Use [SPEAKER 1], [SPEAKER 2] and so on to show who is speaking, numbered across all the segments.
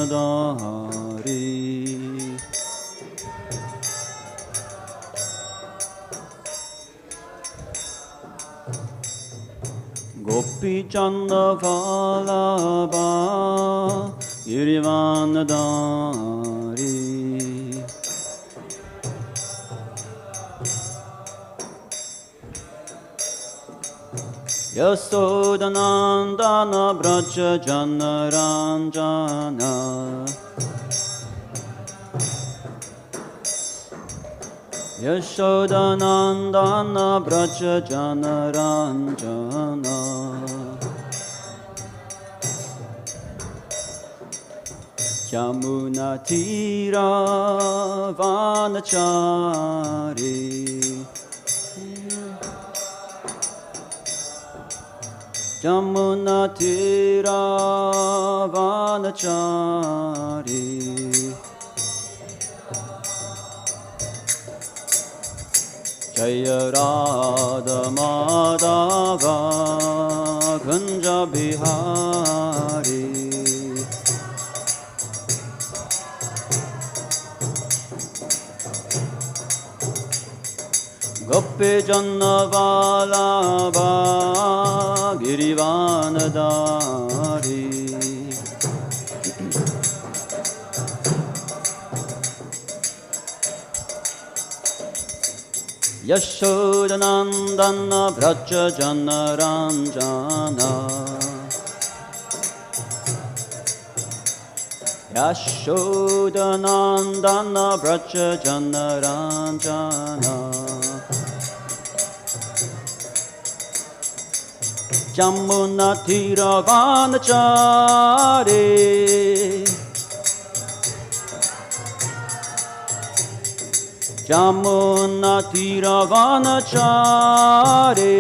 [SPEAKER 1] girivanadari. Gopi Chanda Vallabha Girivanadari. Yasodanandana Braja Janaranjana. Yashodanandana Braja Janaranjana. Yamuna Tira Vanachari. Yamuna Tira Vanachari. Jaya Radha Madhava Kunja Bihari. Gopi Janna Vallabha Girivanadari. Yashodanandana Braja Janaranjana. Yashodanandana Braja Janaranjana. Jamuna Tira Vanachari. Jamuna Tira Vanachari.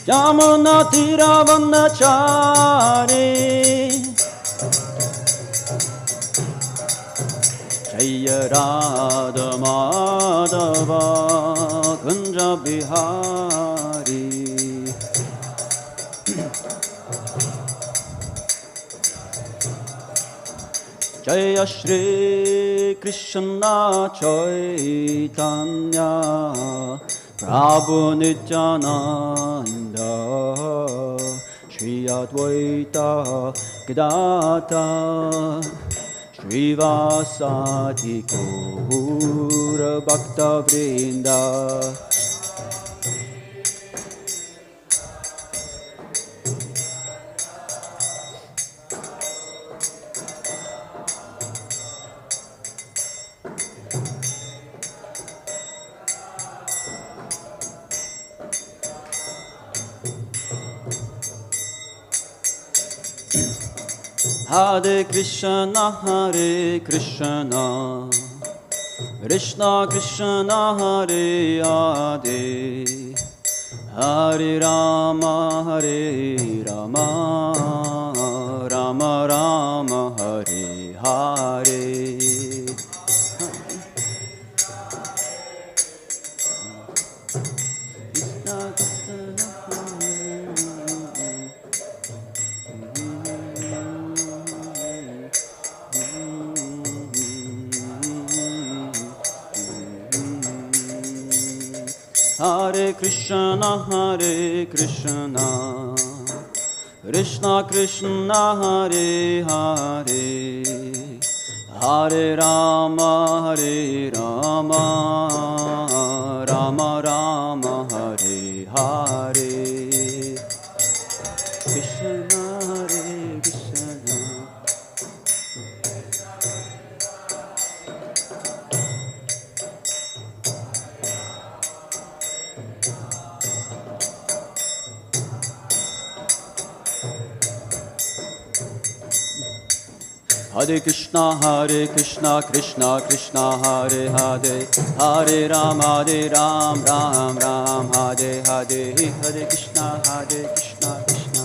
[SPEAKER 1] Jamuna Tira Vanachari. Jaya Radha Madhava Kunja Bihari. Jaya Shri Krishna Chaitanya Prabhu Nityananda Shri Advaita Gadadhar Srivasati Gaura Bhakta Vrinda. Hare Krishna, Krishna Krishna, Hare Hare, Hare Rama, Rama Rama, Hare Hare. Hare Krishna, Krishna Krishna, Hare Hare, Hare Rama, Rama Rama, Hare Hare. Krishna, Hare Krishna. Hare Krishna, Krishna Krishna, Hare Hare, Hare Ram, Ram Ram, Hare Hare, Hare Krishna, Krishna Krishna.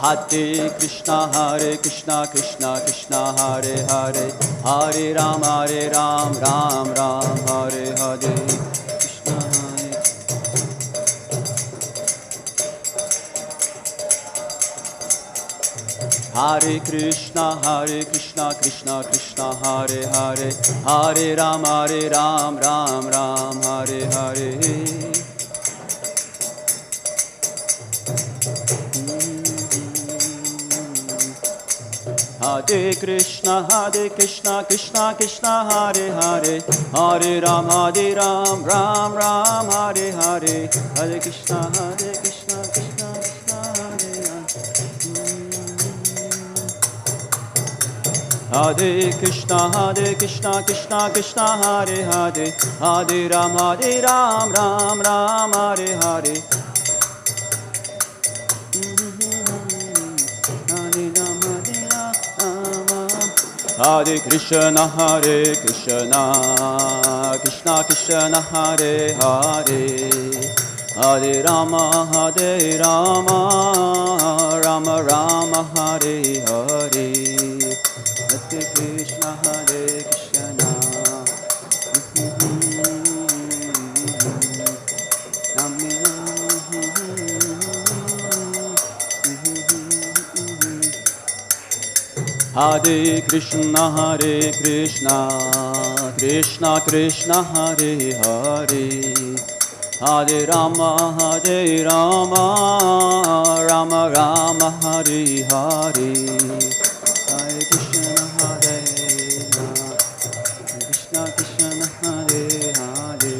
[SPEAKER 1] Hare Krishna, Krishna Krishna, Hare Hare, Hare Ram, Ram Ram, Hare Hare. Hare Krishna, Krishna Krishna, Hare Hare, Hare Ram, Ram Ram, Hare Hare. Hare Krishna, Krishna Krishna, Hare Hare, Hare Ram, Ram Ram, Hare Hare, Hare Krishna, Krishna Krishna, Hare Hare. Hare Krishna, Krishna Hare Hare, Hare Ram, Ram Hare Hare. Hare Krishna, Krishna Krishna, Hare Hare, Hare Rama, Rama Rama, Hare Hare. Hare Krishna, Krishna. Hare Krishna, Krishna Krishna, Hare Hare, Hare Rama, Rama Rama, Hare Hare. Hare Krishna, Hare Krishna, Krishna Hare Hare.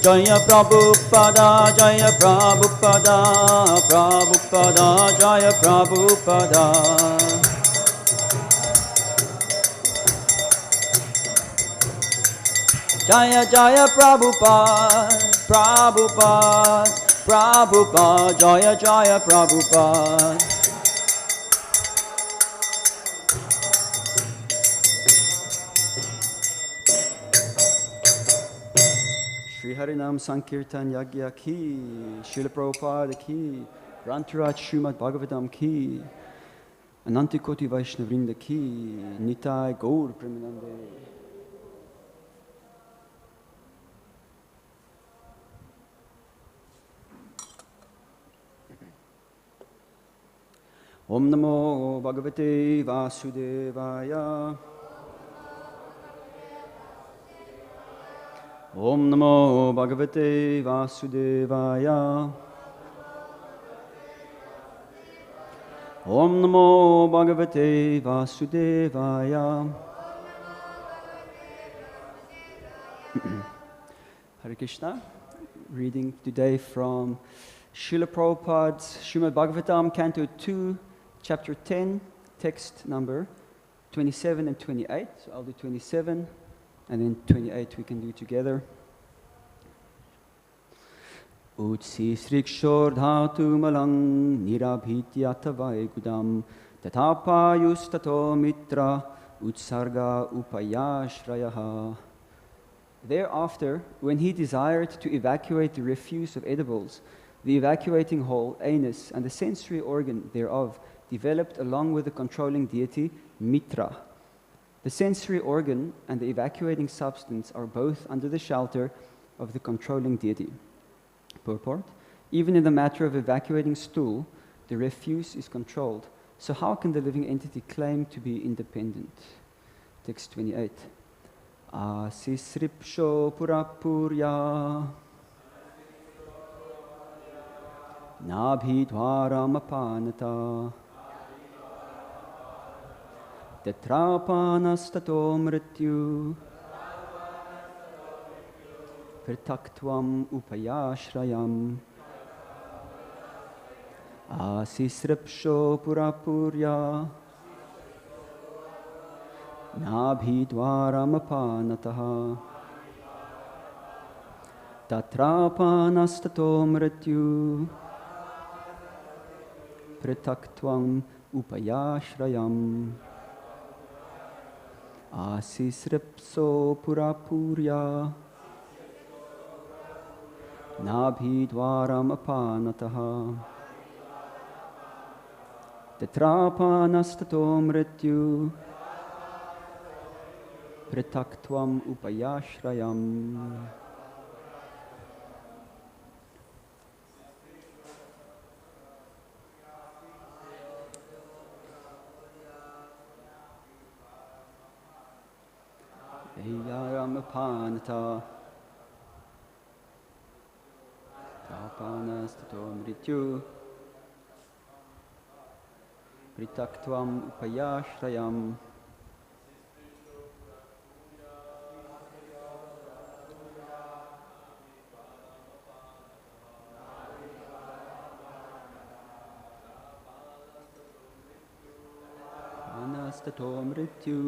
[SPEAKER 1] Jaya Prabhupada, Jaya Prabhupada, Prabhupada, Jaya Prabhupada. Jaya Jaya Prabhupada, Prabhupada, Prabhupada, Jaya Jaya Prabhupada. Shri Harinam Sankirtan Yagya ki, Srila Prabhupada ki, Grantaraj Srimad Bhagavatam ki, Anantikoti Vaishnavrinda ki, Nitai Gaur Premanande. Om Namo Bhagavate Vasudevaya. Om Namo Bhagavate Vasudevaya. Om Namo Bhagavate Vasudevaya. Hare Krishna. Reading today from Srila Prabhupada's Srimad Bhagavatam, Canto 2, Chapter 10, text number 27 and 28. So I'll do 27. And then 28 we can do together. Utsisṛkṣor dhātu-malam nirabhidyata gudam tataḥ pāyus tato Mitra utsarga ubhayāśrayaḥ. Thereafter, when he desired to evacuate the refuse of edibles, the evacuating hole, anus, and the sensory organ thereof developed along with the controlling deity, Mitra. The sensory organ and the evacuating substance are both under the shelter of the controlling deity. Purport. Even in the matter of evacuating stool, the refuse is controlled. So how can the living entity claim to be independent? Text 28. Utsisṛkṣor purapurya nabhidvaram tato mrityu prataktvam ubhayāśrayam. Utsisṛkṣor purapurya nabhidvaram tato mrityu prataktvam ubhayāśrayam. Utsisṛkṣor purapurya nabhidvaram tato mrityu prataktvam ubhayāśrayam. Eyaram-apanata Tapanas-tato mrityu Pritaktvam ubhayāśrayam Tato mrityu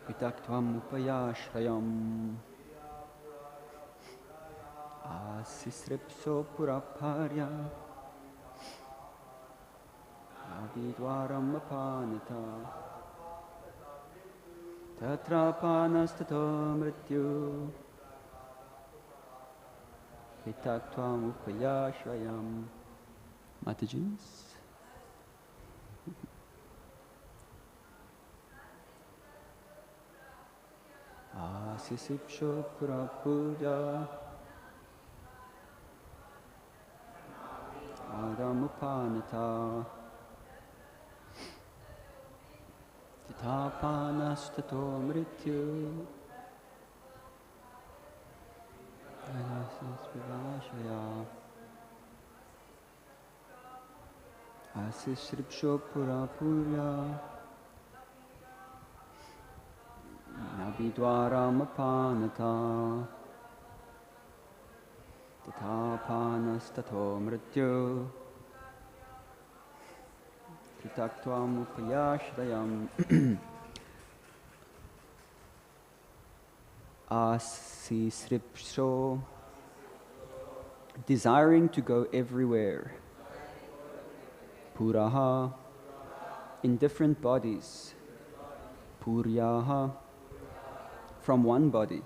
[SPEAKER 1] Pritaktvam ubhayāśrayam utsisṛkṣoḥ puraparya avidvaram apanata tatrapanas tato mrityu Pritaktvam ubhayāśrayam. Matajis. Utsisṛkṣoḥ purapurya Adamupanata Titapanas tato mrityu Utsisṛkṣoḥ purapurya Navidvaram apanata Tataḥ tato mrityu Pritaktvam ubhayāśrayam. Utsisṛkṣoḥ, desiring to go everywhere. Puraha, in different bodies. Puryaha, from one body.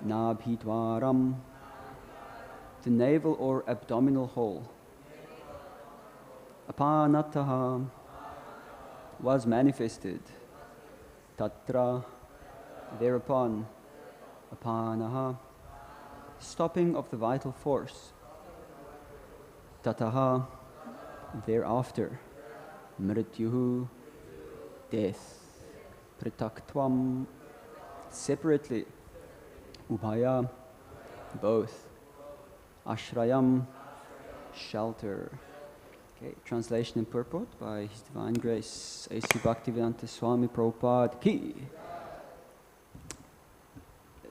[SPEAKER 1] Nirabhidyata, the navel or abdominal hole. Apanataha, was manifested. Tatra, thereupon. Apanaha, stopping of the vital force. Tataḥ, thereafter. Mrityuhu, death. Pritaktvam, separately. Ubhaya, both. Āśrayaḥ, shelter. Okay, translation and purport by His Divine Grace A.C. Bhaktivedanta Swami Prabhupada Ki.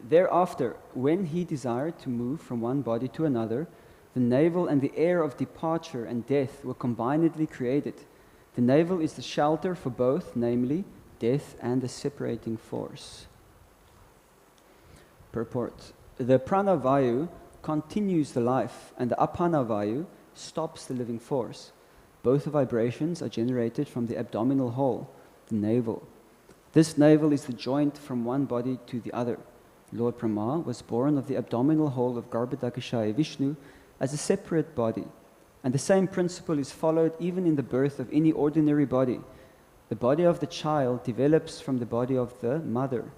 [SPEAKER 1] Thereafter, when he desired to move from one body to another, the navel and the air of departure and death were combinedly created. The navel is the shelter for both, namely, death and the separating force. Purport. The pranavayu continues the life, and the apanavayu stops the living force. Both vibrations are generated from the abdominal hole, the navel. This navel is the joint from one body to the other. Lord Brahma was born of the abdominal hole of Garbhodakashaya Vishnu as a separate body, and the same principle is followed even in the birth of any ordinary body. The body of the child develops from the body of the mother,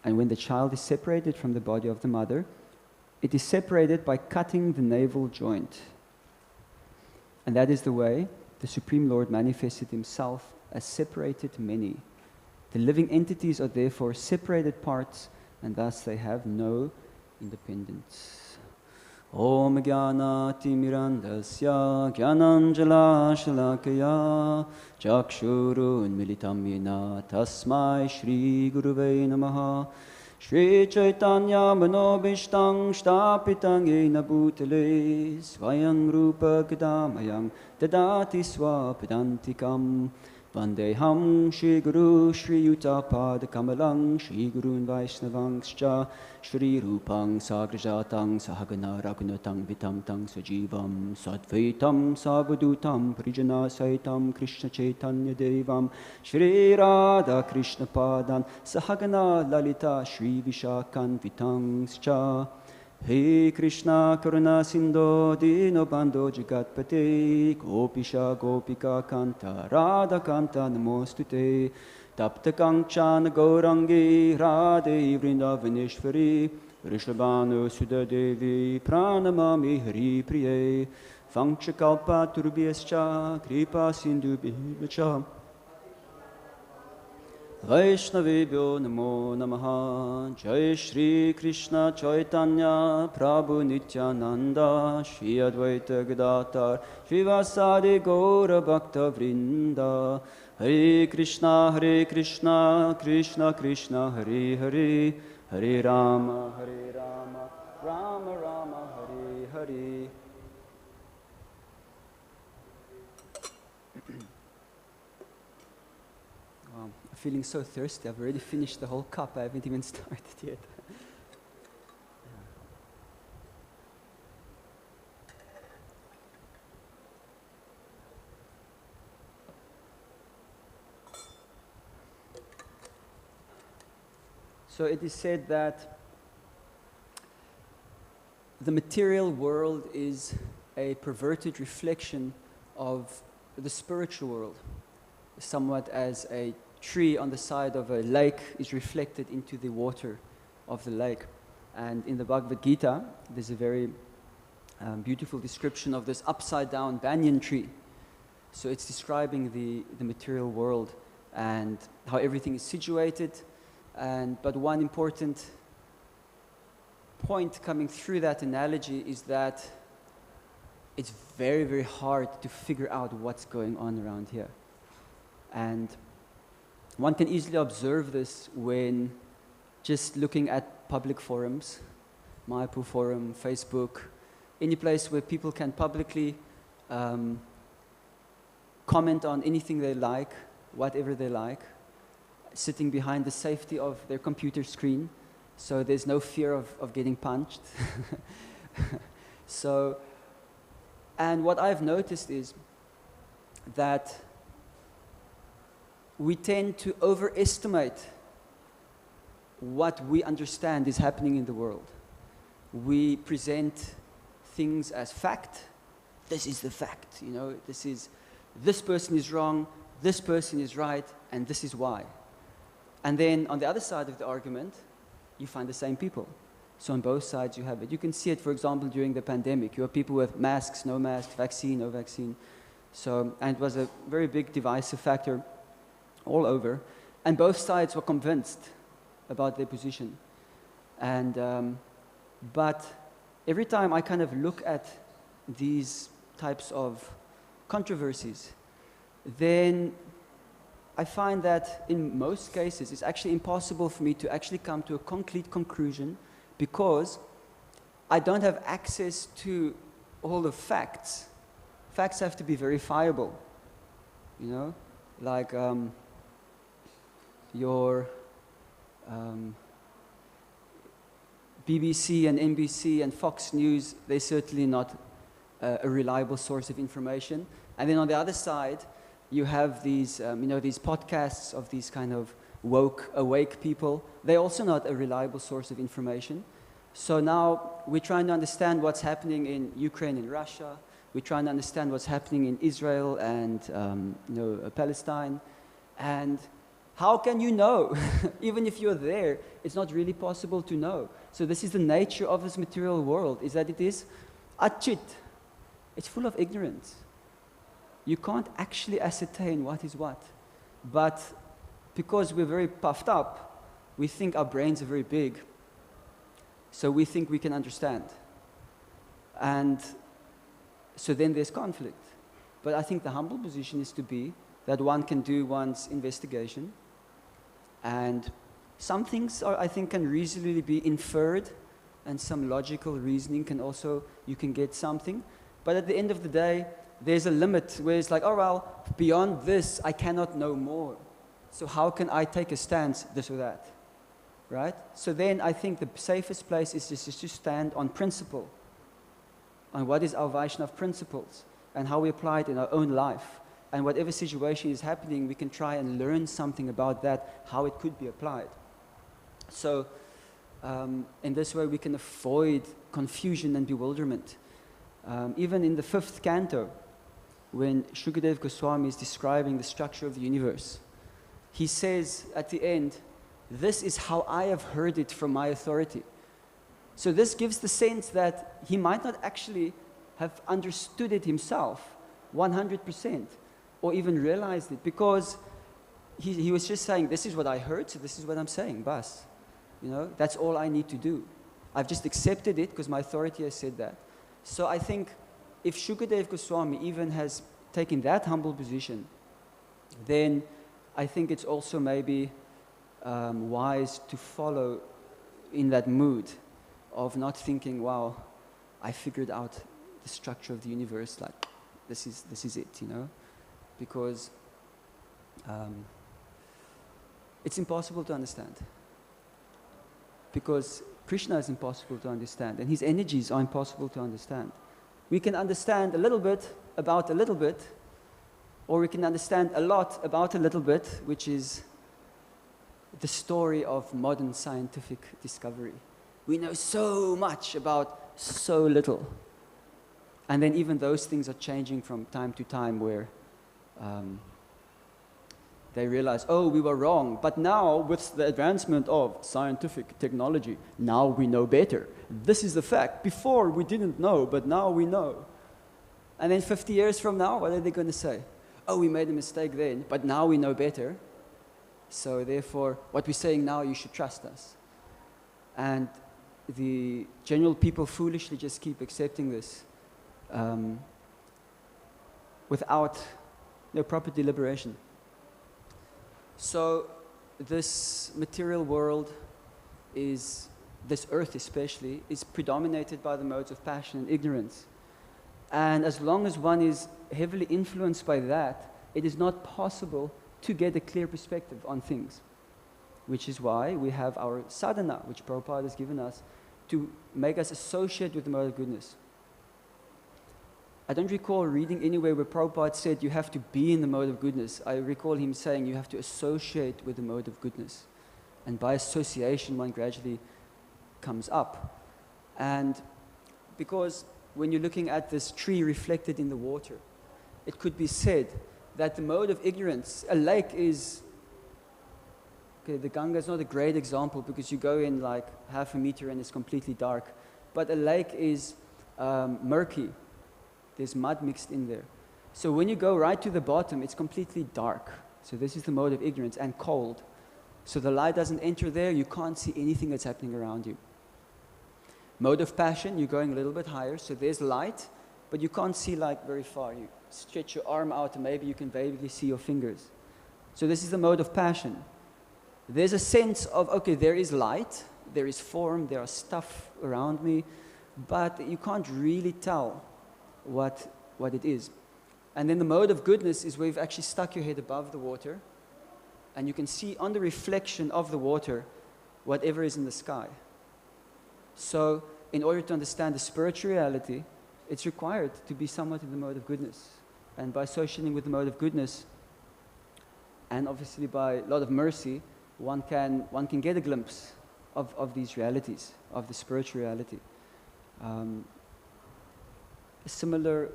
[SPEAKER 1] and when the child is separated from the body of the mother, it is separated by cutting the navel joint. And that is the way the Supreme Lord manifested himself as separated many. The living entities are therefore separated parts, and thus they have no independence. Om Jnanati Mirandasya Jnananjala Shalakaya Chakshurun Militam Yena Tasmai Shri Gurave Namaha Shri Chaitanya Manobhishtang Sthapitang Yena Bhutale Swayam Rupa Gadamayam Dadati Swapadantikam Vandeham Shri Guru Shri Yuta Kamalang Shri Gurun Vaishnavangscha Shri Rupang Sagrajatang Sahagana Raghunatang Vitam Tang Sajivam Sadvaitam Savadutam Prijana Saitam Krishna Chaitanya Devam Shri Radha Krishna Padan Sahagana Lalita Shri Vishakan Vitangscha Hey Krishna Karuna Sindho Dino Bando Jagatpate Gopisha Gopika Kanta Radha Kanta Namostute Tapta Kancana Gaurangi Radhe Vrindavaneshwari Rishabhanu Sudadevi Pranamami Hari Priye Vangshakalpa Turbhyascha Kripa Sindhu Bhivacha Vaishnavebhyo namo namaha. Jai Shri Krishna Chaitanya Prabhu Nityananda Shri Advaita Gadadhar Shrivasadi Gaura Bhakta Vrinda. Hare Krishna, Krishna Krishna, Hare Hare, Hare Rama, Rama Rama, Hare Hare. I'm feeling so thirsty. I've already finished the whole cup. I haven't even started yet. So it is said that the material world is a perverted reflection of the spiritual world, somewhat as a tree on the side of a lake is reflected into the water of the lake. And in the Bhagavad Gita, there's a very beautiful description of this upside-down banyan tree. So it's describing the material world and how everything is situated. But one important point coming through that analogy is that it's very, very hard to figure out what's going on around here. And one can easily observe this when just looking at public forums, Mayapur forum, Facebook, any place where people can publicly comment on anything they like, whatever they like, sitting behind the safety of their computer screen, so there's no fear of getting punched. And what I've noticed is that we tend to overestimate what we understand is happening in the world. We present things as fact. This is the fact, you know, this person is wrong, this person is right, and this is why. And then on the other side of the argument, you find the same people. So on both sides you have it. You can see it, for example, during the pandemic. You have people with masks, no masks, vaccine, no vaccine. And it was a very big divisive factor all over. And both sides were convinced about their position. But every time I kind of look at these types of controversies, then I find that in most cases it's actually impossible for me to actually come to a concrete conclusion because I don't have access to all the facts. Facts have to be verifiable, you know, like your BBC and NBC and Fox News, they're certainly not a reliable source of information. And then on the other side, you have these, these podcasts of these kind of awake people. They're also not a reliable source of information. So now we're trying to understand what's happening in Ukraine and Russia. We're trying to understand what's happening in Israel and Palestine. And how can you know? Even if you're there, it's not really possible to know. So this is the nature of this material world, is that it is achit. It's full of ignorance. You can't actually ascertain what is what. But because we're very puffed up, we think our brains are very big. So we think we can understand. And so then there's conflict. But I think the humble position is to be that one can do one's investigation. And some things I think can reasonably be inferred, and some logical reasoning you can get something. But at the end of the day, there's a limit where it's like, oh well, beyond this, I cannot know more. So how can I take a stance, this or that, right? So then I think the safest place is just to stand on principle, on what is our Vaishnava principles, and how we apply it in our own life. And whatever situation is happening, we can try and learn something about that, how it could be applied. So in this way, we can avoid confusion and bewilderment. Even in the 5th canto, when Shukadeva Goswami is describing the structure of the universe, he says at the end, this is how I have heard it from my authority. So this gives the sense that he might not actually have understood it himself 100% or even realized it, because he was just saying, this is what I heard, so this is what I'm saying, bas. You know, that's all I need to do. I've just accepted it because my authority has said that. So I think if Shukadev Goswami even has taken that humble position, then I think it's also maybe wise to follow in that mood of not thinking, wow, I figured out the structure of the universe, like this is it, you know, because it's impossible to understand. Because Krishna is impossible to understand, and his energies are impossible to understand. We can understand a little bit about a little bit, or we can understand a lot about a little bit, which is the story of modern scientific discovery. We know so much about so little. And then even those things are changing from time to time, where they realize, oh, we were wrong. But now, with the advancement of scientific technology, now we know better. This is the fact. Before, we didn't know, but now we know. And then 50 years from now, what are they going to say? Oh, we made a mistake then, but now we know better. So therefore, what we're saying now, you should trust us. And the general people foolishly just keep accepting this without proper deliberation. So this material world is, this earth especially, is predominated by the modes of passion and ignorance. And as long as one is heavily influenced by that, it is not possible to get a clear perspective on things. Which is why we have our sadhana, which Prabhupada has given us, to make us associate with the mode of goodness. I don't recall reading anywhere where Prabhupada said you have to be in the mode of goodness. I recall him saying you have to associate with the mode of goodness. And by association, one gradually comes up. And because when you're looking at this tree reflected in the water, it could be said that the mode of ignorance, a lake is, okay, the Ganga is not a great example because you go in like half a meter and it's completely dark. But a lake is murky. There's mud mixed in there. So when you go right to the bottom, it's completely dark. So this is the mode of ignorance, and cold. So the light doesn't enter there, you can't see anything that's happening around you. Mode of passion, you're going a little bit higher, so there's light, but you can't see like very far. You stretch your arm out and maybe you can vaguely see your fingers. So this is the mode of passion. There's a sense of, okay, there is light, there is form, there are stuff around me, but you can't really tell what it is. And then the mode of goodness is where you've actually stuck your head above the water and you can see on the reflection of the water whatever is in the sky. So in order to understand the spiritual reality, it's required to be somewhat in the mode of goodness. And by associating with the mode of goodness, and obviously by a lot of mercy, one can get a glimpse of these realities, of the spiritual reality. A similar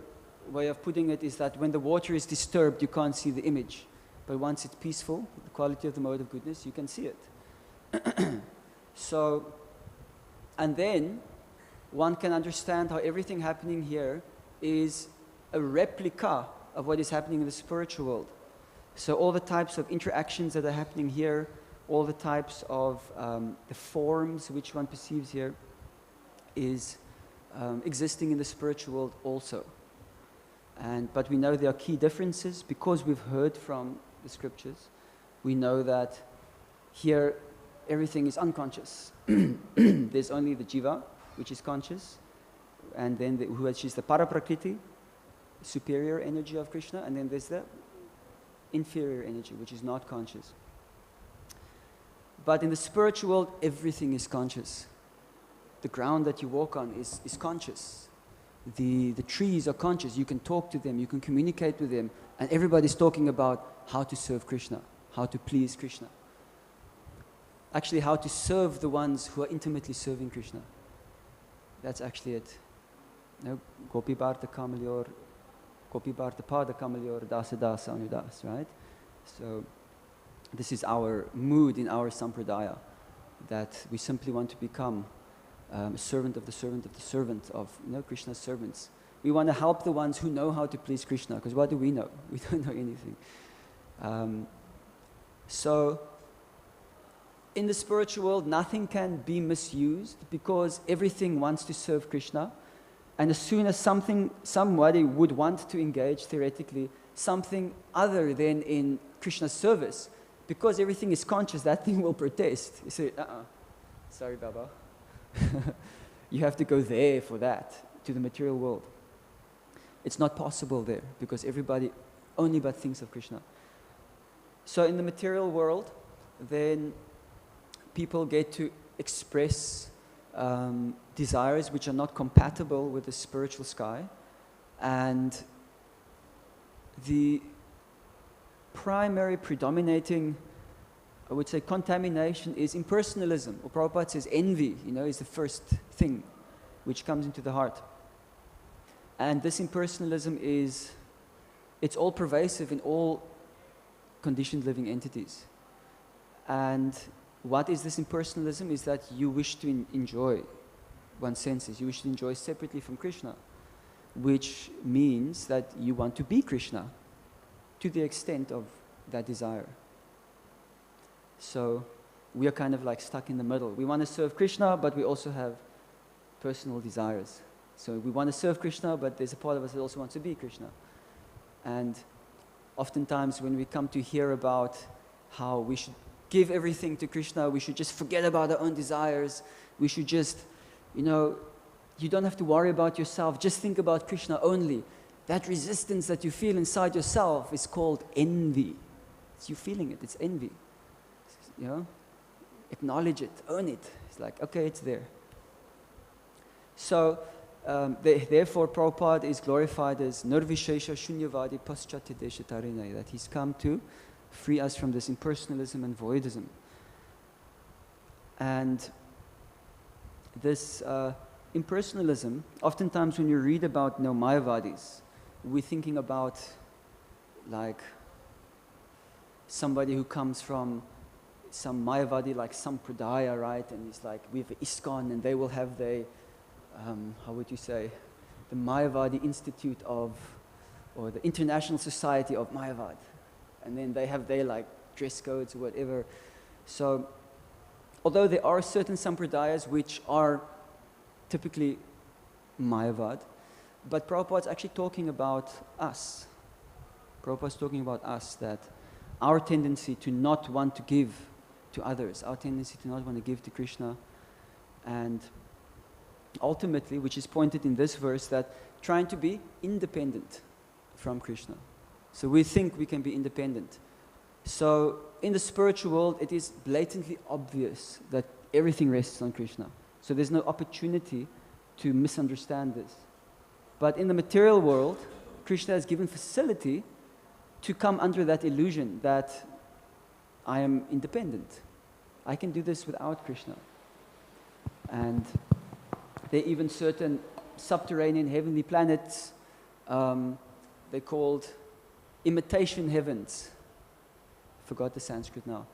[SPEAKER 1] way of putting it is that when the water is disturbed, you can't see the image. But once it's peaceful, the quality of the mode of goodness, you can see it. So, and then one can understand how everything happening here is a replica of what is happening in the spiritual world. So all the types of interactions that are happening here, all the types of the forms which one perceives here is existing in the spiritual world also. But we know there are key differences because we've heard from the scriptures. We know that here everything is unconscious. There's only the jiva, which is conscious, and then which is the paraprakriti, superior energy of Krishna, and then there's the inferior energy, which is not conscious. But in the spiritual world, everything is conscious. The ground that you walk on is conscious. The trees are conscious. You can talk to them, you can communicate with them, and everybody's talking about how to serve Krishna, how to please Krishna. Actually, how to serve the ones who are intimately serving Krishna. That's actually it. Gopi Bharta Kamalyor, Gopi Bharta Pada Kamalyor, Dasa Dasa Anudas, right? So this is our mood in our sampradaya, that we simply want to become a servant of the servant of the servant of Krishna's servants. We want to help the ones who know how to please Krishna, because what do we know? We don't know anything. So in the spiritual world, nothing can be misused because everything wants to serve Krishna. And as soon as somebody would want to engage, theoretically, something other than in Krishna's service, because everything is conscious, that thing will protest. You say, sorry, Baba. You have to go there for that, to the material world. It's not possible there, because everybody only but thinks of Krishna. So in the material world, then people get to express desires which are not compatible with the spiritual sky. And the primary predominating, I would say, contamination is impersonalism. Or Prabhupada says envy, is the first thing which comes into the heart. And this impersonalism it's all pervasive in all conditioned living entities. And what is this impersonalism? Is that you wish to enjoy one's senses. You wish to enjoy separately from Krishna, which means that you want to be Krishna to the extent of that desire. So we are kind of like stuck in the middle. We want to serve Krishna, but we also have personal desires. So we want to serve Krishna, but there's a part of us that also wants to be Krishna. And oftentimes when we come to hear about how we should give everything to Krishna, we should just forget about our own desires, we should just, you don't have to worry about yourself, just think about Krishna only. That resistance that you feel inside yourself is called envy. It's you feeling it, it's envy. Acknowledge it, own it. It's like, okay, it's there. So, therefore, Prabhupada is glorified as nirvishesha shunyavadi paschatideshatarine, that he's come to free us from this impersonalism and voidism. And this impersonalism, oftentimes when you read about Mayavadis, we're thinking about like somebody who comes from some Mayavadi like Sampradaya, right? And it's like, we have ISKCON and they will have the Mayavadi Institute or the International Society of Mayavad. And then they have their like dress codes or whatever. So, although there are certain Sampradayas which are typically Mayavad, but Prabhupada's actually talking about us. Prabhupada's talking about us, that our tendency to not want to give to others, our tendency to not want to give to Krishna, and ultimately, which is pointed in this verse, that trying to be independent from Krishna. So we think we can be independent. So in the spiritual world, it is blatantly obvious that everything rests on Krishna. So there's no opportunity to misunderstand this. But in the material world, Krishna has given facility to come under that illusion that I am independent. I can do this without Krishna. And there are even certain subterranean heavenly planets, they're called imitation heavens. Forgot the Sanskrit now.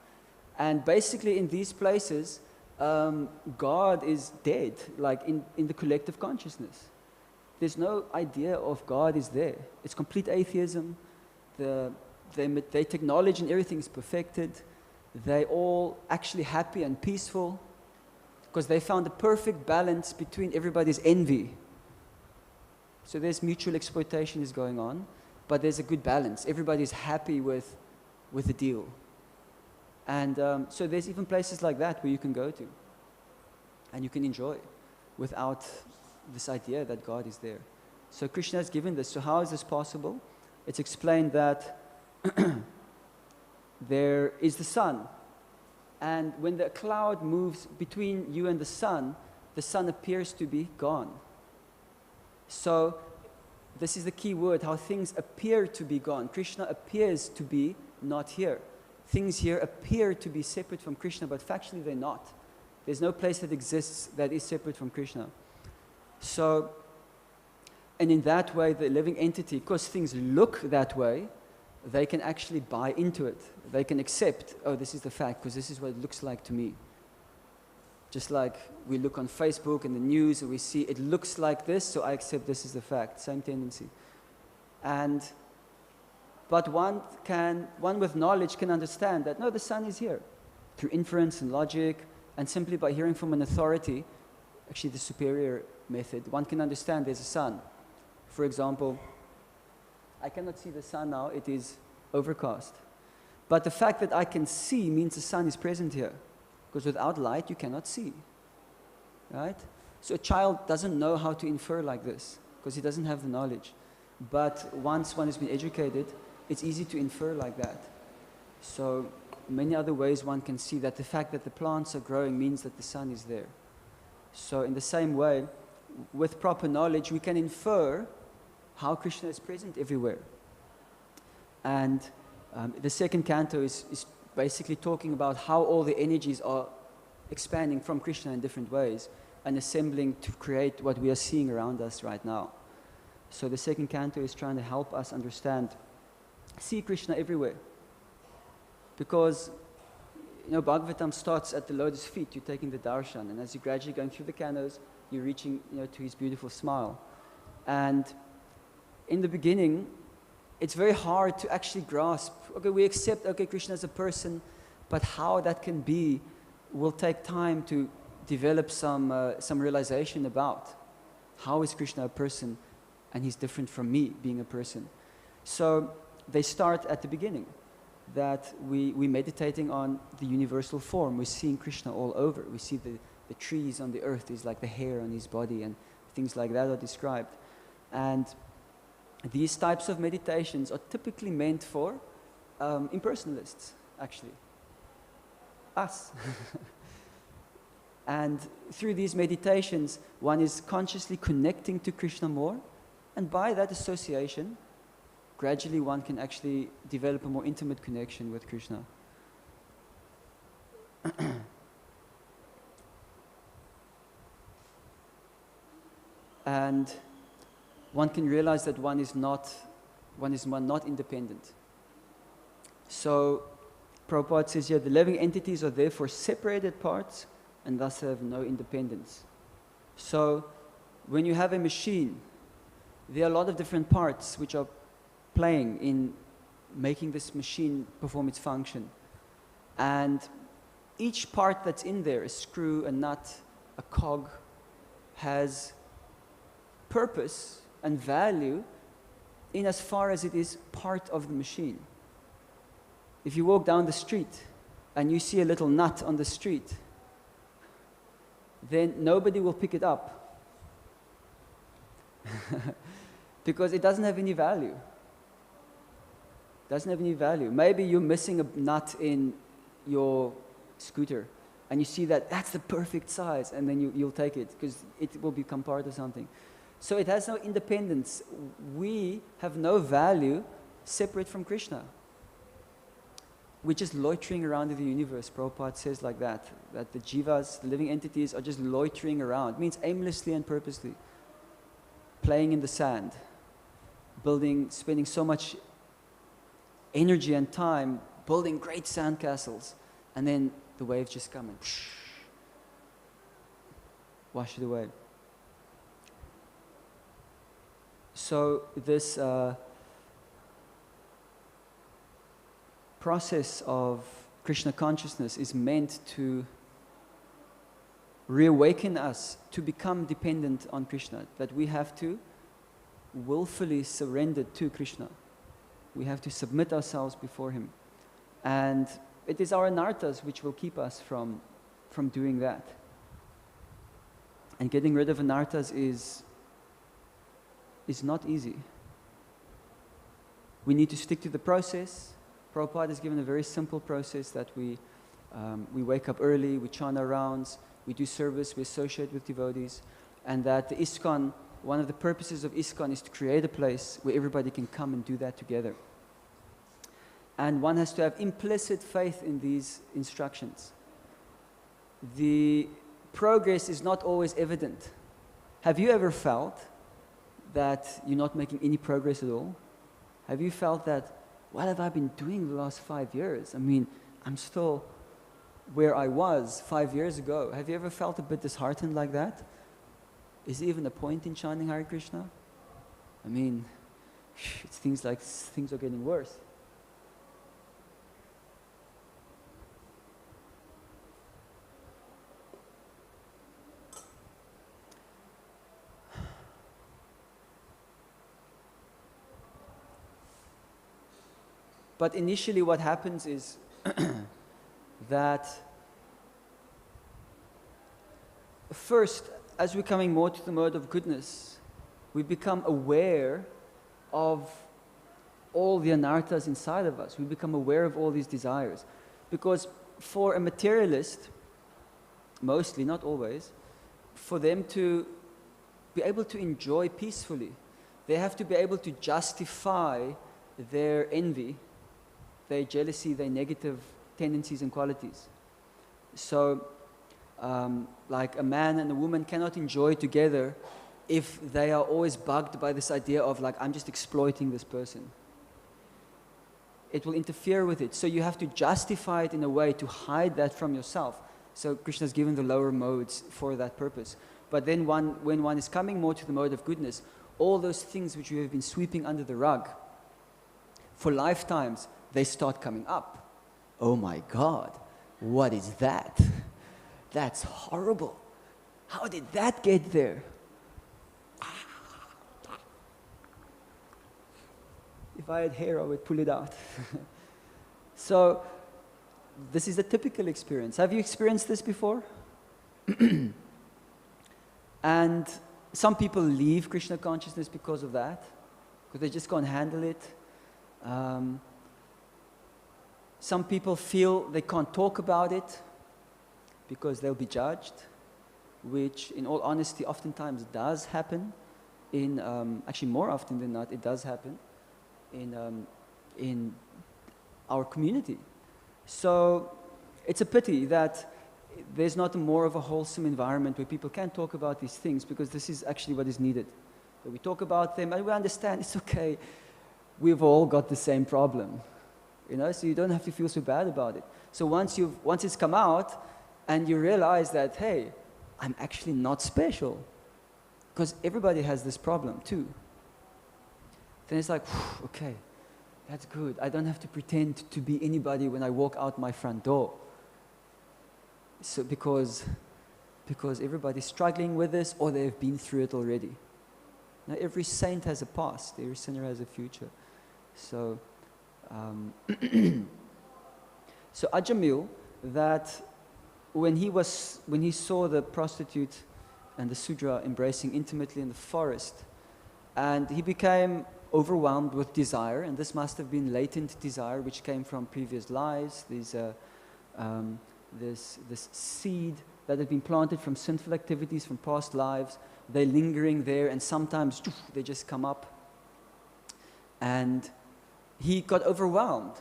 [SPEAKER 1] And basically in these places, God is dead, like in the collective consciousness. There's no idea of God is there. It's complete atheism. Their technology and everything is perfected. They're all actually happy and peaceful because they found a perfect balance between everybody's envy. So there's mutual exploitation is going on, but there's a good balance. Everybody's happy with the deal. And so there's even places like that where you can go to and you can enjoy without this idea that God is there. So Krishna has given this. So how is this possible? It's explained that there is the sun. And when the cloud moves between you and the sun appears to be gone. So this is the key word, how things appear to be gone. Krishna appears to be not here. Things here appear to be separate from Krishna, but factually they're not. There's no place that exists that is separate from Krishna. So, and in that way, the living entity, because things look that way, they can actually buy into it. They can accept, oh, this is the fact, because this is what it looks like to me. Just like we look on Facebook and the news and we see it looks like this, so I accept this is the fact. Same tendency. And But one with knowledge can understand that, no, the sun is here. Through inference and logic, and simply by hearing from an authority, actually the superior method, one can understand there's a sun. For example, I cannot see the sun now, it is overcast. But the fact that I can see means the sun is present here. Because without light, you cannot see. Right? So a child doesn't know how to infer like this, because he doesn't have the knowledge. But once one has been educated, it's easy to infer like that. So many other ways one can see that the fact that the plants are growing means that the sun is there. So in the same way, with proper knowledge, we can infer how Krishna is present everywhere. And the second canto is basically talking about how all the energies are expanding from Krishna in different ways and assembling to create what we are seeing around us right now. So the second canto is trying to help us understand, see Krishna everywhere. Because, Bhagavatam starts at the lotus feet, you're taking the darshan, and as you're gradually going through the cantos, you're reaching, to his beautiful smile. And in the beginning, it's very hard to actually grasp, okay, we accept, okay, Krishna is a person, but how that can be will take time to develop some realization about. How is Krishna a person and he's different from me being a person? So they start at the beginning, that we're meditating on the universal form. We're seeing Krishna all over. We see the trees on the earth is like the hair on his body, and things like that are described. And these types of meditations are typically meant for impersonalists, actually. Us. And through these meditations, one is consciously connecting to Krishna more, and by that association, gradually one can actually develop a more intimate connection with Krishna. And one can realize that one is not independent. So Prabhupada says here, the living entities are therefore separated parts and thus have no independence. So when you have a machine, there are a lot of different parts which are playing in making this machine perform its function. And each part that's in there, a screw, a nut, a cog, has purpose and value in as far as it is part of the machine. If you walk down the street and you see a little nut on the street, then nobody will pick it up because it doesn't have any value. Doesn't have any value. Maybe you're missing a nut in your scooter and you see that that's the perfect size, and then you'll take it because it will become part of something. So it has no independence. We have no value separate from Krishna. We're just loitering around in the universe. Prabhupada says like that the jivas, the living entities, are just loitering around. It means aimlessly and purposely. Playing in the sand, spending so much energy and time building great sandcastles, and then the waves just come and wash it away. So this process of Krishna consciousness is meant to reawaken us to become dependent on Krishna, that we have to willfully surrender to Krishna. We have to submit ourselves before him. And it is our anarthas which will keep us from doing that. And getting rid of anarthas is not easy. We need to stick to the process. Prabhupada has given a very simple process that we wake up early, we chant our rounds, we do service, we associate with devotees, and that the ISKCON, one of the purposes of ISKCON is to create a place where everybody can come and do that together. And one has to have implicit faith in these instructions. The progress is not always evident. Have you ever felt that you're not making any progress at all? Have you felt that, what have I been doing the last 5 years? I mean, I'm still where I was 5 years ago. Have you ever felt a bit disheartened like that? Is there even a point in chanting Hare Krishna? I mean, it seems like things are getting worse. But initially what happens is that first, as we're coming more to the mode of goodness, we become aware of all the anarthas inside of us. We become aware of all these desires. Because for a materialist, mostly, not always, for them to be able to enjoy peacefully, they have to be able to justify their envy, their jealousy, their negative tendencies and qualities. So, like a man and a woman cannot enjoy together if they are always bugged by this idea of like, I'm just exploiting this person. It will interfere with it. So you have to justify it in a way to hide that from yourself. So Krishna's given the lower modes for that purpose. But then when one is coming more to the mode of goodness, all those things which you have been sweeping under the rug for lifetimes, they start coming up. Oh my God, what is that? That's horrible. How did that get there? If I had hair, I would pull it out. So, this is a typical experience. Have you experienced this before? And some people leave Krishna consciousness because of that, because they just can't handle it. Some people feel they can't talk about it because they'll be judged, which in all honesty oftentimes does happen. Actually more often than not, it does happen in our community. So it's a pity that there's not more of a wholesome environment where people can talk about these things, because this is actually what is needed. That we talk about them and we understand it's okay. We've all got the same problem, you know. So you don't have to feel so bad about it. So once it's come out and you realize that, hey, I'm actually not special, because everybody has this problem too. Then it's like, okay, that's good. I don't have to pretend to be anybody when I walk out my front door. So because everybody's struggling with this, or they've been through it already. Now every saint has a past. Every sinner has a future. So, so Ajamil, that when he saw the prostitute and the Sudra embracing intimately in the forest, and he became overwhelmed with desire, and this must have been latent desire which came from previous lives, this seed that had been planted from sinful activities from past lives. They're lingering there, and sometimes they just come up. And he got overwhelmed.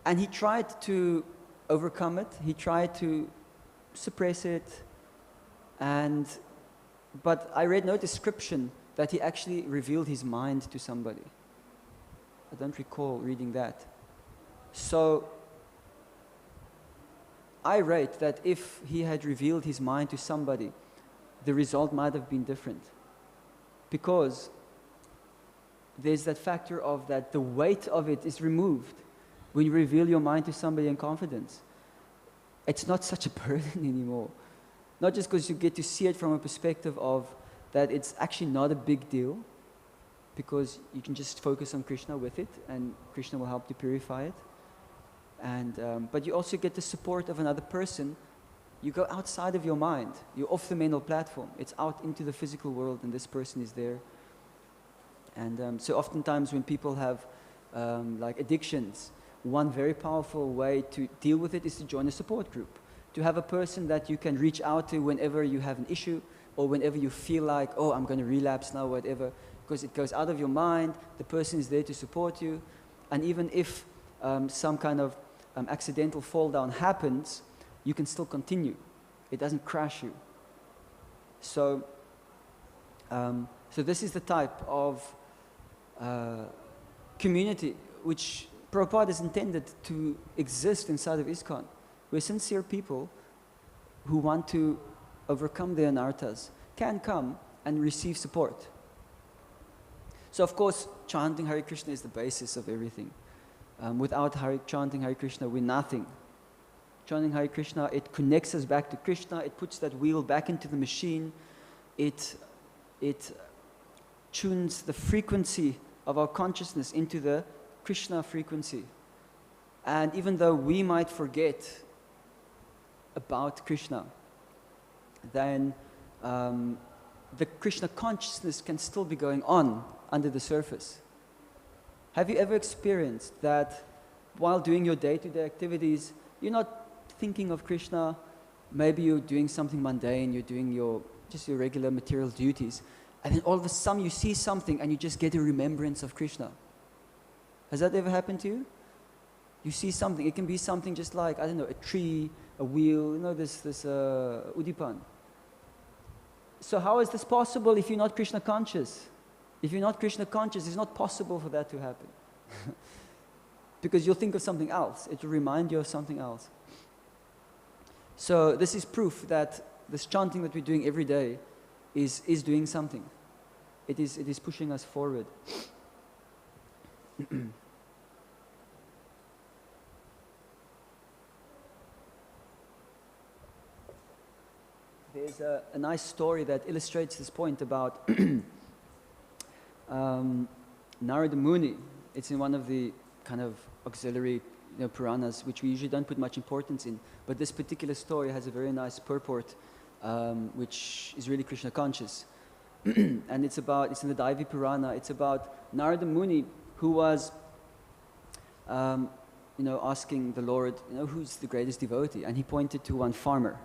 [SPEAKER 1] And he tried to overcome it. He tried to suppress it. But I read no description that he actually revealed his mind to somebody. I don't recall reading that. So I rate that if he had revealed his mind to somebody, the result might have been different. Because there's that factor of that the weight of it is removed. When you reveal your mind to somebody in confidence, it's not such a burden anymore. Not just because you get to see it from a perspective of that it's actually not a big deal, because you can just focus on Krishna with it, and Krishna will help to purify it. But you also get the support of another person. You go outside of your mind. You're off the mental platform. It's out into the physical world, and this person is there. And so oftentimes when people have like addictions, one very powerful way to deal with it is to join a support group. To have a person that you can reach out to whenever you have an issue, or whenever you feel like, oh, I'm going to relapse now, whatever, because it goes out of your mind. The person is there to support you. And even if some kind of accidental fall down happens, you can still continue. It doesn't crash you. So this is the type of community which Prabhupada is intended to exist inside of ISKCON. We're sincere people who want to overcome their anarthas, can come and receive support. So of course, chanting Hare Krishna is the basis of everything. Without chanting Hare Krishna, we're nothing. Chanting Hare Krishna, it connects us back to Krishna, it puts that wheel back into the machine, it tunes the frequency of our consciousness into the Krishna frequency. And even though we might forget about Krishna, then the Krishna consciousness can still be going on under the surface. Have you ever experienced that while doing your day-to-day activities, you're not thinking of Krishna, maybe you're doing something mundane, you're doing just your regular material duties, and then all of a sudden you see something and you just get a remembrance of Krishna? Has that ever happened to you? You see something, it can be something just like, I don't know, a tree, a wheel, this udipan. So how is this possible if you're not Krishna conscious? If you're not Krishna conscious, it's not possible for that to happen. Because you'll think of something else. It will remind you of something else. So this is proof that this chanting that we're doing every day is doing something. It is pushing us forward. There's a nice story that illustrates this point about Narada Muni. It's in one of the kind of auxiliary Puranas, which we usually don't put much importance in. But this particular story has a very nice purport, which is really Krishna conscious. And it's in the Daivi Purana. It's about Narada Muni, who was, asking the Lord, who's the greatest devotee? And he pointed to one farmer.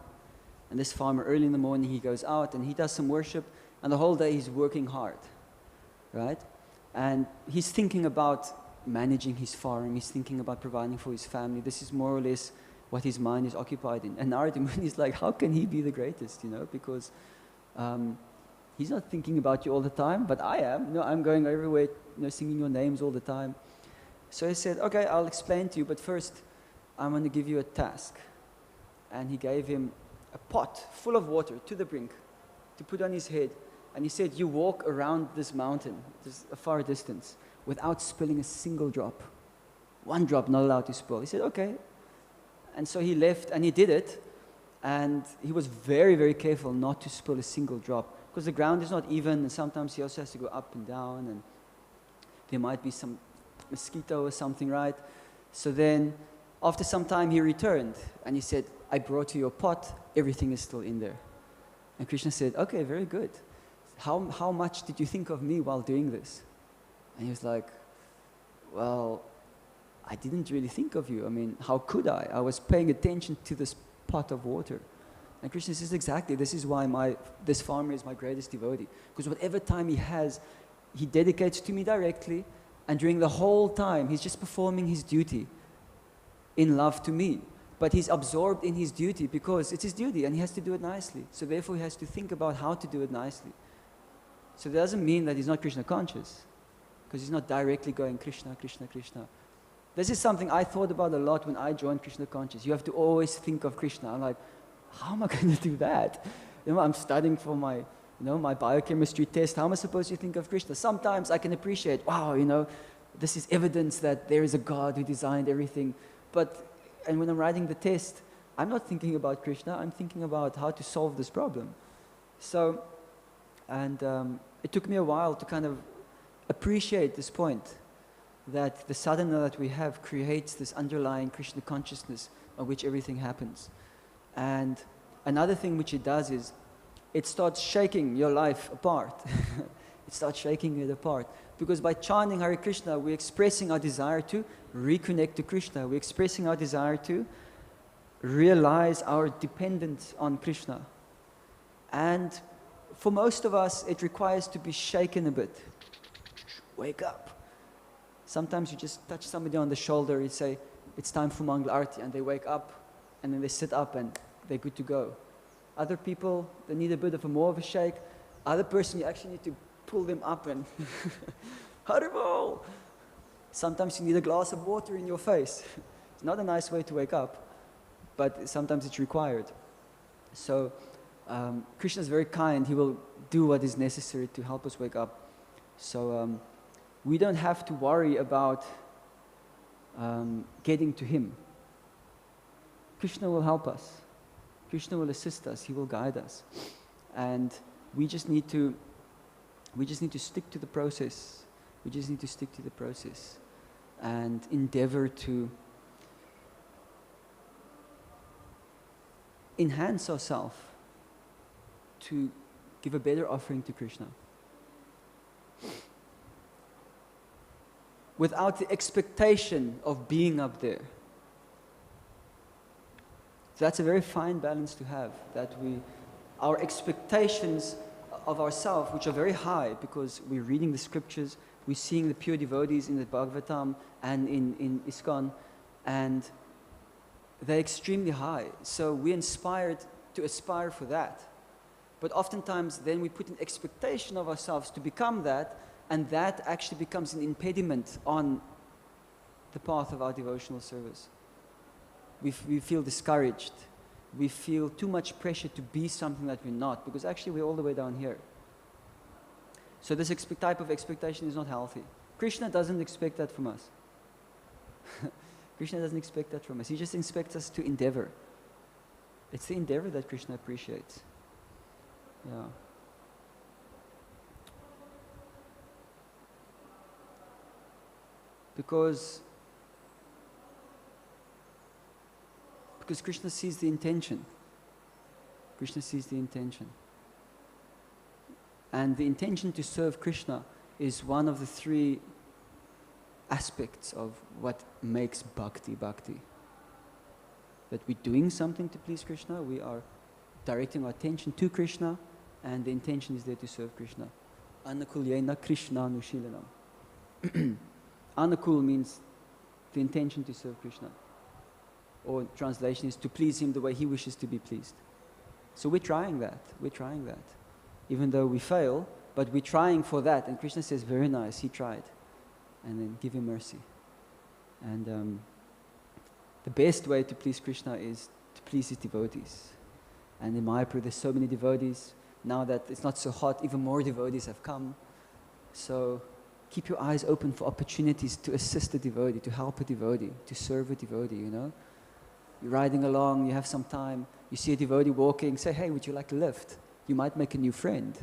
[SPEAKER 1] And this farmer, early in the morning, he goes out and he does some worship, and the whole day he's working hard, right? And he's thinking about managing his farm, he's thinking about providing for his family. This is more or less what his mind is occupied in. And Narada Muni is like, how can he be the greatest, because he's not thinking about you all the time, but I am. I'm going everywhere, singing your names all the time. So he said, okay, I'll explain to you, but first I'm going to give you a task. And he gave him a pot full of water to the brink to put on his head. And he said, you walk around this mountain, just a far distance, without spilling a single drop. One drop not allowed to spill. He said, okay. And so he left and he did it. And he was very, very careful not to spill a single drop, because the ground is not even, and sometimes he also has to go up and down, and there might be some mosquito or something, right? So then, after some time, he returned and he said, I brought you your pot, everything is still in there. And Krishna said, okay, very good. How much did you think of me while doing this? And he was like, well, I didn't really think of you. I mean, how could I? I was paying attention to this pot of water. And Krishna says, exactly, this is why this farmer is my greatest devotee. Because whatever time he has, he dedicates to me directly, and during the whole time, he's just performing his duty in love to me. But he's absorbed in his duty because it's his duty and he has to do it nicely. So therefore he has to think about how to do it nicely. So that doesn't mean that he's not Krishna conscious, because he's not directly going Krishna, Krishna, Krishna. This is something I thought about a lot when I joined Krishna conscious. You have to always think of Krishna. I'm like, how am I going to do that? I'm studying for my biochemistry test. How am I supposed to think of Krishna? Sometimes I can appreciate, wow, this is evidence that there is a God who designed everything. And when I'm writing the test, I'm not thinking about Krishna, I'm thinking about how to solve this problem. So, it took me a while to kind of appreciate this point, that the sadhana that we have creates this underlying Krishna consciousness on which everything happens. And another thing which it does is, it starts shaking your life apart. It starts shaking it apart. Because by chanting Hare Krishna, we're expressing our desire to reconnect to Krishna. We're expressing our desire to realize our dependence on Krishna. And for most of us, it requires to be shaken a bit. Wake up. Sometimes you just touch somebody on the shoulder, you say, it's time for Mangala Arati, and they wake up, and then they sit up, and they're good to go. Other people, they need a bit of more of a shake. Other person, you actually need to pull them up and Haribol! Sometimes you need a glass of water in your face. It's not a nice way to wake up, but sometimes it's required. So Krishna is very kind. He will do what is necessary to help us wake up. So we don't have to worry about getting to Him. Krishna will help us. Krishna will assist us. He will guide us. And we just need to stick to the process. We just need to stick to the process and endeavor to enhance ourselves to give a better offering to Krishna. Without the expectation of being up there. So that's a very fine balance to have, that our expectations of ourselves, which are very high because we're reading the scriptures, we're seeing the pure devotees in the Bhagavatam and in ISKCON, and they're extremely high. So we're inspired to aspire for that. But oftentimes then we put an expectation of ourselves to become that, and that actually becomes an impediment on the path of our devotional service. We feel discouraged. We feel too much pressure to be something that we're not, because actually we're all the way down here. So this type of expectation is not healthy. Krishna doesn't expect that from us. Krishna doesn't expect that from us. He just expects us to endeavor. It's the endeavor that Krishna appreciates. Yeah. Because Krishna sees the intention. Krishna sees the intention. And the intention to serve Krishna is one of the three aspects of what makes bhakti. That we're doing something to please Krishna, we are directing our attention to Krishna, and the intention is there to serve Krishna. Anukulyena Krishna Nushilanam. Anukul means the intention to serve Krishna. Or translation is to please Him the way He wishes to be pleased. So we're trying that. Even though we fail, but we're trying for that. And Krishna says, very nice, he tried. And then give him mercy. And the best way to please Krishna is to please his devotees. And in Mayapur there's so many devotees. Now that it's not so hot, even more devotees have come. So keep your eyes open for opportunities to assist a devotee, to help a devotee, to serve a devotee, you know. You're riding along, you have some time, you see a devotee walking, say, hey, would you like a lift? You might make a new friend,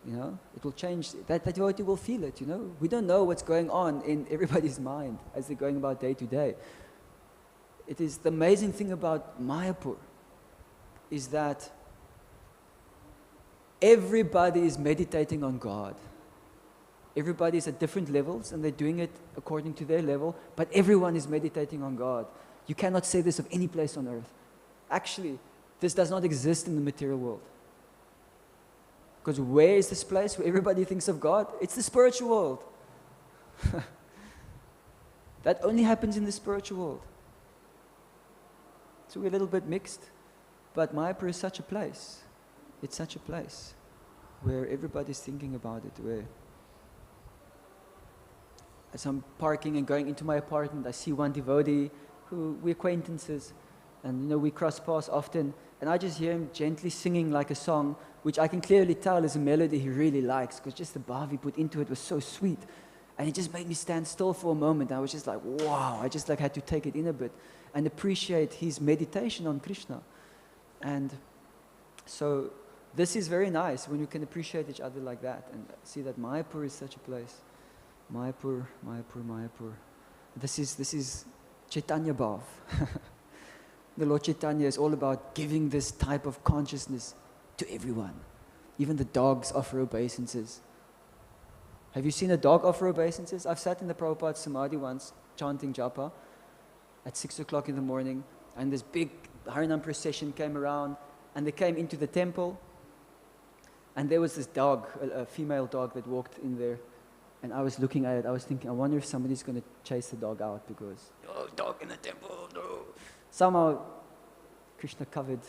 [SPEAKER 1] you know. It will change, that devotee will feel it, you know. We don't know what's going on in everybody's mind as they're going about day to day. It is the amazing thing about Mayapur is that everybody is meditating on God. Everybody is at different levels and they're doing it according to their level, but everyone is meditating on God. You cannot say this of any place on earth. Actually, this does not exist in the material world. Because where is this place where everybody thinks of God? It's the spiritual world. That only happens in the spiritual world. So we're a little bit mixed, but Mayapur is such a place. It's such a place where everybody's thinking about it, where as I'm parking and going into my apartment, I see one devotee who we're acquaintances, and you know, we cross paths often, and I just hear him gently singing like a song, which I can clearly tell is a melody he really likes, because just the bhav he put into it was so sweet. And it just made me stand still for a moment. I was just like, wow, I just like had to take it in a bit and appreciate his meditation on Krishna. And so this is very nice when you can appreciate each other like that and see that Mayapur is such a place. Mayapur. This is Chaitanya Bhav. The Lord Chaitanya is all about giving this type of consciousness to everyone. Even the dogs offer obeisances. Have you seen a dog offer obeisances? I've sat in the Prabhupada Samadhi once, chanting japa at 6 o'clock in the morning, and this big Harinam procession came around, and they came into the temple, and there was this dog, a female dog that walked in there, and I was looking at it, I was thinking, I wonder if somebody's going to chase the dog out, because, oh, dog in the temple, no. Somehow, Krishna covered.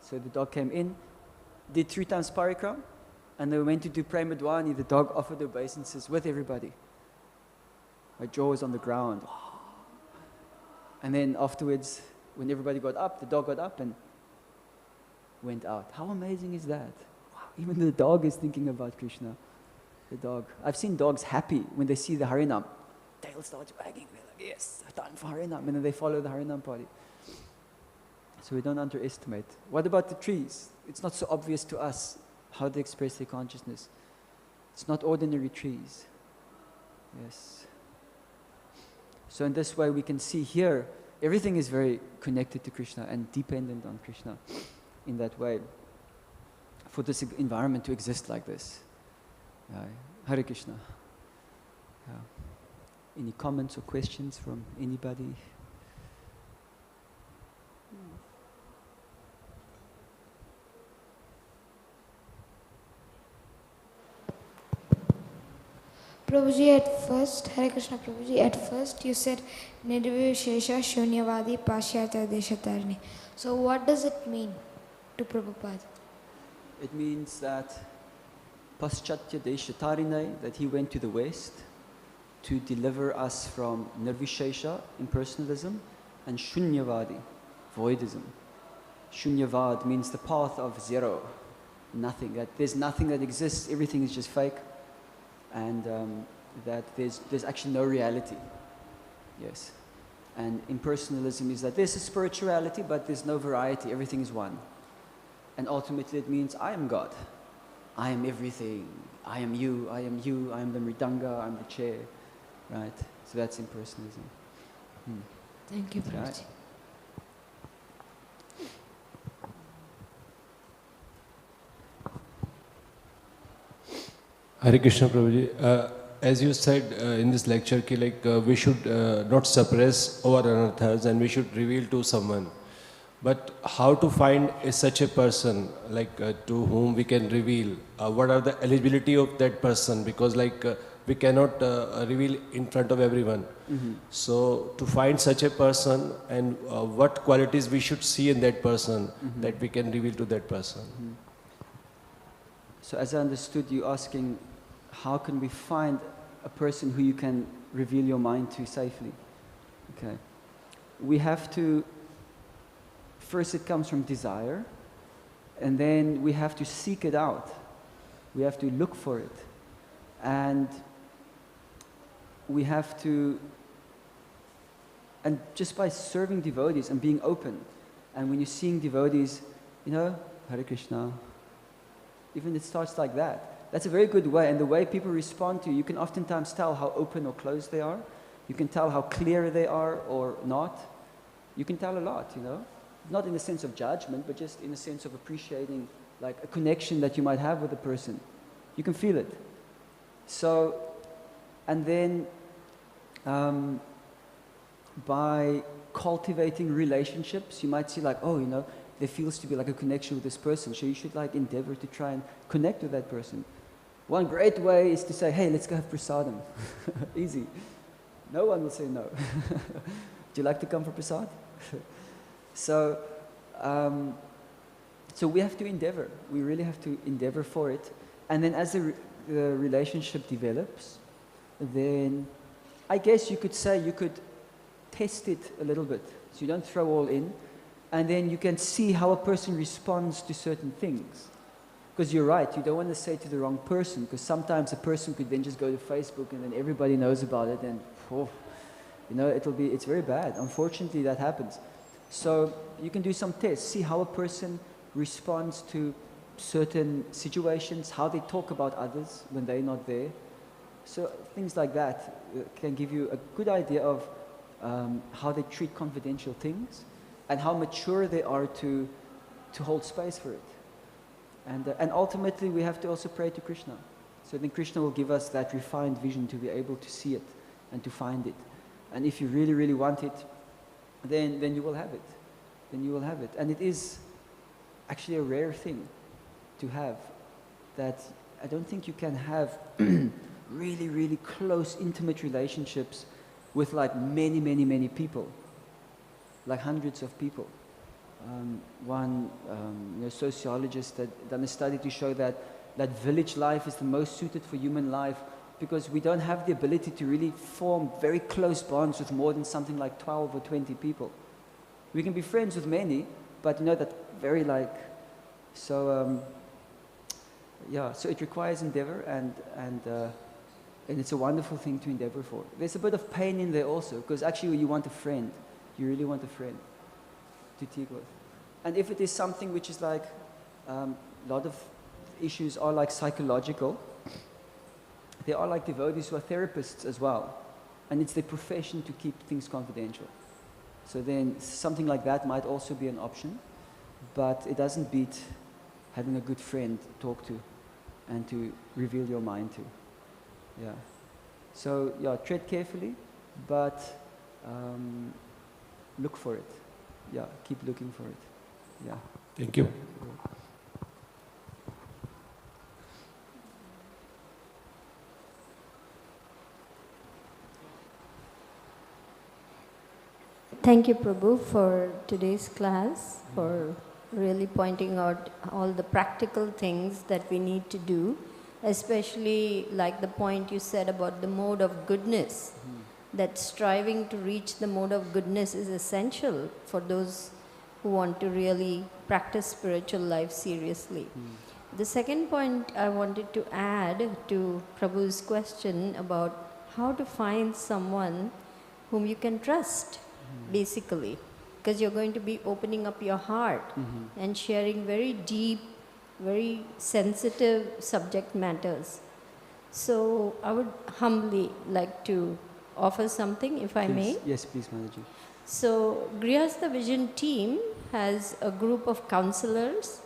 [SPEAKER 1] So the dog came in, did 3 times parikram, and they went to do prema dwani. The dog offered obeisances with everybody. My jaw was on the ground. And then afterwards, when everybody got up, the dog got up and went out. How amazing is that? Wow, even the dog is thinking about Krishna. The dog. I've seen dogs happy when they see the Harinam. Tail starts wagging. They're like, yes, time for Harinam. And then they follow the Harinam party. So we don't underestimate. What about the trees? It's not so obvious to us how they express their consciousness. It's not ordinary trees. Yes. So in this way we can see here, everything is very connected to Krishna and dependent on Krishna in that way. For this environment to exist like this. Hare Krishna. Any comments or questions from anybody?
[SPEAKER 2] Prabhuji, at first, Hare Krishna Prabhuji, at first you said nirabhidyata shunyavadi pashyata deshatarni. So what does it mean to Prabhupada?
[SPEAKER 1] It means that paschatya deshatarine, that he went to the West to deliver us from nirvishesha, impersonalism, and shunyavadi, voidism. Shunyavad means the path of zero, nothing. That there's nothing that exists, everything is just fake. And that there's actually no reality. Yes. And impersonalism is that there's a spirituality, but there's no variety, everything is one. And ultimately it means I am God. I am everything. I am you, I am you, I am the Mrdanga, I'm the chair. Right? So that's impersonalism.
[SPEAKER 2] Thank you, Prabhuji.
[SPEAKER 1] Right.
[SPEAKER 3] Hare Krishna Prabhuji, as you said in this lecture, we should not suppress our anarthas and we should reveal to someone. But how to find such a person, to whom we can reveal? What are the eligibility of that person? Because we cannot reveal in front of everyone. So to find such a person and what qualities we should see in that person that we can reveal to that person.
[SPEAKER 1] So as I understood you asking, how can we find a person who you can reveal your mind to safely? Okay. We have to, first it comes from desire, and then we have to seek it out. We have to look for it. And we have to, and just by serving devotees and being open, and when you're seeing devotees, Hare Krishna, even it starts like that. That's a very good way, and the way people respond to you, you can oftentimes tell how open or closed they are. You can tell how clear they are or not. You can tell a lot, Not in the sense of judgment, but just in the sense of appreciating like a connection that you might have with a person. You can feel it. So, and then by cultivating relationships, you might see there feels to be like a connection with this person, so you should endeavor to try and connect with that person. One great way is to say, hey, let's go have prasadam. Easy. No one will say no. Do you like to come for prasad? So we have to endeavor. We really have to endeavor for it. And then as the relationship develops, then I guess you could say you could test it a little bit. So you don't throw all in. And then you can see how a person responds to certain things. Because you're right, you don't want to say to the wrong person, because sometimes a person could then just go to Facebook and then everybody knows about it, and it's very bad. Unfortunately, that happens. So you can do some tests, see how a person responds to certain situations, how they talk about others when they're not there. So things like that can give you a good idea of how they treat confidential things, and how mature they are to hold space for it. And ultimately, we have to also pray to Krishna. So then Krishna will give us that refined vision to be able to see it and to find it. And if you really, really want it, then you will have it. Then you will have it. And it is actually a rare thing to have, that I don't think you can have really, really close, intimate relationships with many, many, many people. Hundreds of people. One sociologist had done a study to show that village life is the most suited for human life, because we don't have the ability to really form very close bonds with more than something like 12 or 20 people. We can be friends with many, but that very so yeah, so it requires endeavor, and it's a wonderful thing to endeavor for. There's a bit of pain in there also, because actually you want a friend. You really want a friend to take with. And if it is something which is like, a lot of issues are like psychological, there are like devotees who are therapists as well. And it's their profession to keep things confidential. So then something like that might also be an option, but it doesn't beat having a good friend to talk to and to reveal your mind to. Yeah. So yeah, tread carefully, but look for it. Yeah, keep looking for it. Yeah.
[SPEAKER 3] Thank you.
[SPEAKER 4] Thank you, Prabhu, for today's class, for really pointing out all the practical things that we need to do, especially like the point you said about the mode of goodness, that striving to reach the mode of goodness is essential for those who want to really practice spiritual life seriously. The second point I wanted to add to Prabhu's question about how to find someone whom you can trust, basically, because you're going to be opening up your heart and sharing very deep, very sensitive subject matters. So I would humbly like to offer something, if I may.
[SPEAKER 1] Yes, please, Mataji.
[SPEAKER 4] So Grihastha Vision team has a group of counselors,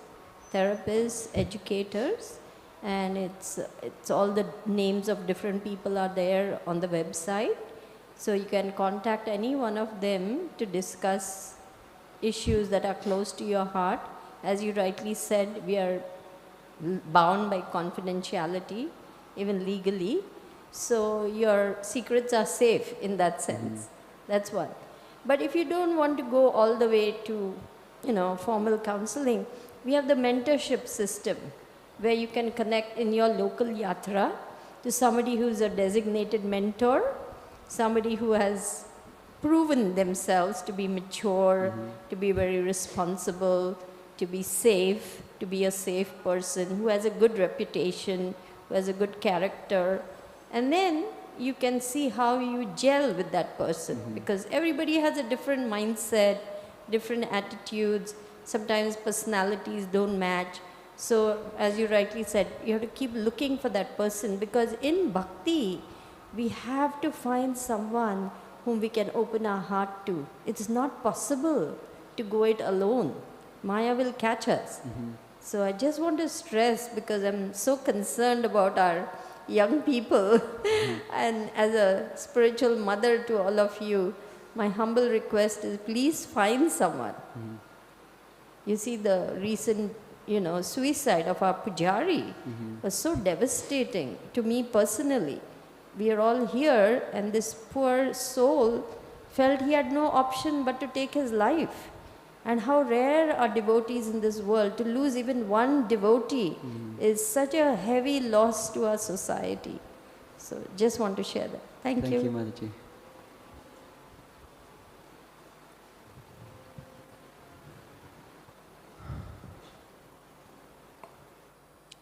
[SPEAKER 4] therapists, educators, and it's all the names of different people are there on the website. So you can contact any one of them to discuss issues that are close to your heart. As you rightly said, we are bound by confidentiality, even legally. So your secrets are safe in that sense. That's one. But if you don't want to go all the way to, formal counseling, we have the mentorship system where you can connect in your local yatra to somebody who's a designated mentor, somebody who has proven themselves to be mature, to be very responsible, to be safe, to be a safe person, who has a good reputation, who has a good character. And then you can see how you gel with that person, because everybody has a different mindset, different attitudes, sometimes personalities don't match. So as you rightly said, you have to keep looking for that person, because in bhakti, we have to find someone whom we can open our heart to. It's not possible to go it alone. Maya will catch us. So I just want to stress, because I'm so concerned about our young people, and as a spiritual mother to all of you, my humble request is please find someone. You see the recent, suicide of our pujari was so devastating to me personally. We are all here, and this poor soul felt he had no option but to take his life. And how rare are devotees in this world. To lose even one devotee is such a heavy loss to our society. So just want to share that. Thank you.
[SPEAKER 1] Thank you, Mataji.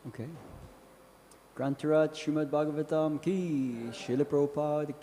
[SPEAKER 1] Okay. Grantarat Srimad Bhagavatam ki, Srila Prabhupada